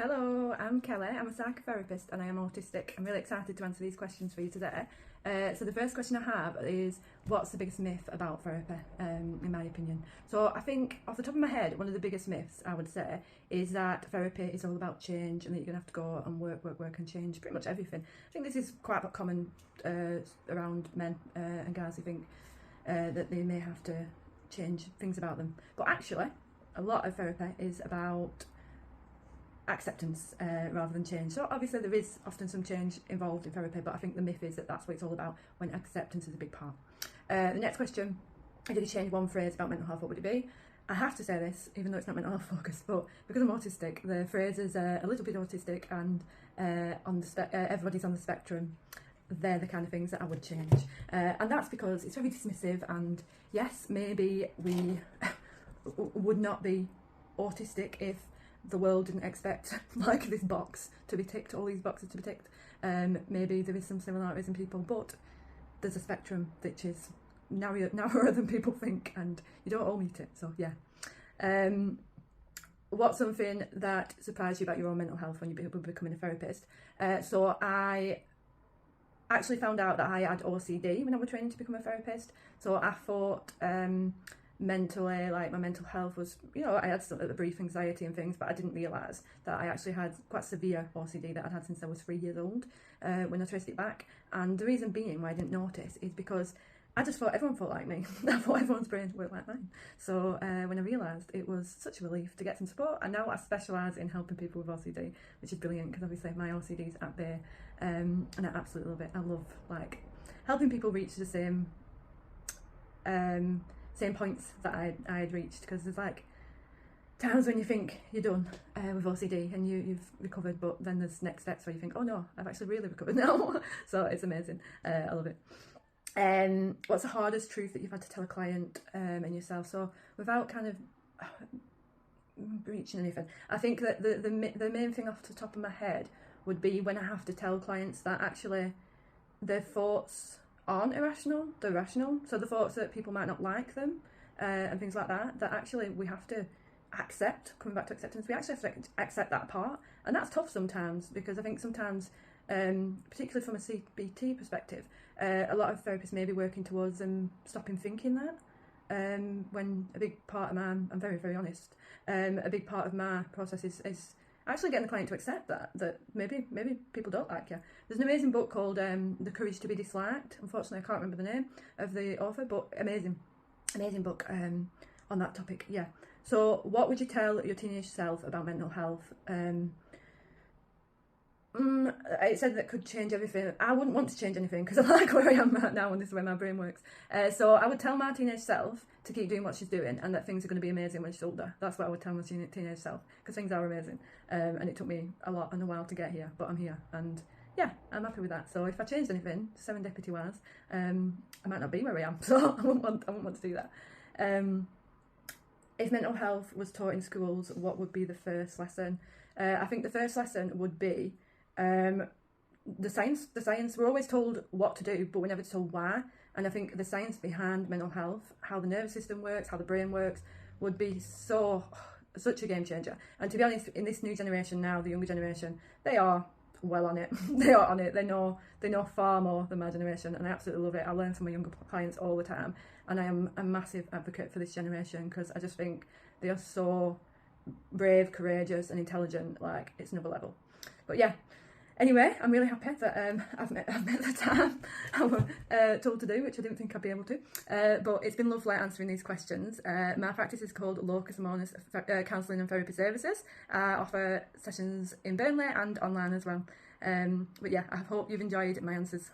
Hello, I'm Kelly. I'm a psychotherapist and I am autistic. I'm really excited to answer these questions for you today. So the first question I have is, what's the biggest myth about therapy, in my opinion? So I think off the top of my head, one of the biggest myths I would say is that therapy is all about change and that you're going to have to go and work and change pretty much everything. I think this is quite common around men and guys who think that they may have to change things about them. But actually, a lot of therapy is about acceptance rather than change. So obviously there is often some change involved in therapy, but I think the myth is that that's what it's all about when acceptance is a big part. The next question, if you could change one phrase about mental health, what would it be? I have to say this, even though it's not mental health focused, but because I'm autistic, the phrase is a little bit autistic and everybody's on the spectrum. They're the kind of things that I would change. And that's because it's very dismissive, and yes, maybe we would not be autistic if the world didn't expect like this box to be ticked, all these boxes to be ticked. Maybe there is some similarities in people, but there's a spectrum which is narrower than people think, and you don't all meet it. So yeah. What's something that surprised you about your own mental health when you were becoming a therapist? So I actually found out that I had OCD when I was training to become a therapist. So I thought mentally, like my mental health was, I had some brief anxiety and things, but I didn't realise that I actually had quite severe OCD that I'd had since I was 3 years old when I traced it back. And the reason being why I didn't notice is because I just thought everyone thought like me. I thought everyone's brains worked like mine. So when I realised, it was such a relief to get some support. And now I specialise in helping people with OCD, which is brilliant because obviously my OCD's at bay, and I absolutely love it. I love helping people reach the same points that I had reached, because there's times when you think you're done with OCD and you've recovered, but then there's next steps where you think, oh no, I've actually really recovered now. So it's amazing. I love it. What's the hardest truth that you've had to tell a client and yourself? So without kind of breaching anything, I think that the main thing off the top of my head would be when I have to tell clients that actually their thoughts aren't irrational, they're rational. So the thoughts that people might not like them and things like that, that actually we have to accept. Coming back to acceptance, we actually have to accept that part, and that's tough sometimes, because I think sometimes particularly from a CBT perspective, a lot of therapists may be working towards them stopping thinking that, when a big part of I'm very, very honest, a big part of my process is actually getting the client to accept that maybe people don't like you. There's an amazing book called The Courage to be Disliked. Unfortunately, I can't remember the name of the author, but amazing book on that topic. Yeah. So what would you tell your teenage self about mental health? It said that could change everything. I wouldn't want to change anything because I like where I am right now, and this is where my brain works. So I would tell my teenage self to keep doing what she's doing, and that things are going to be amazing when she's older. That's what I would tell my teenage self, because things are amazing. And it took me a lot and a while to get here, but I'm here, and yeah, I'm happy with that. So if I changed anything, serendipity-wise, I might not be where I am. So I wouldn't want to do that. If mental health was taught in schools, what would be the first lesson? I think the first lesson would be the science. We're always told what to do, but we're never told why. And I think the science behind mental health, how the nervous system works, how the brain works, would be such a game changer. And to be honest, in this new generation now, the younger generation, they are well on it. They are on it. They know far more than my generation, and I absolutely love it. I learn from my younger clients all the time, and I am a massive advocate for this generation, because I just think they are so brave, courageous, and intelligent. Like, it's another level. But yeah. Anyway, I'm really happy that I've met the time I was told to do, which I didn't think I'd be able to. But it's been lovely answering these questions. My practice is called Locus Amonis Counselling and Therapy Services. I offer sessions in Burnley and online as well. But yeah, I hope you've enjoyed my answers.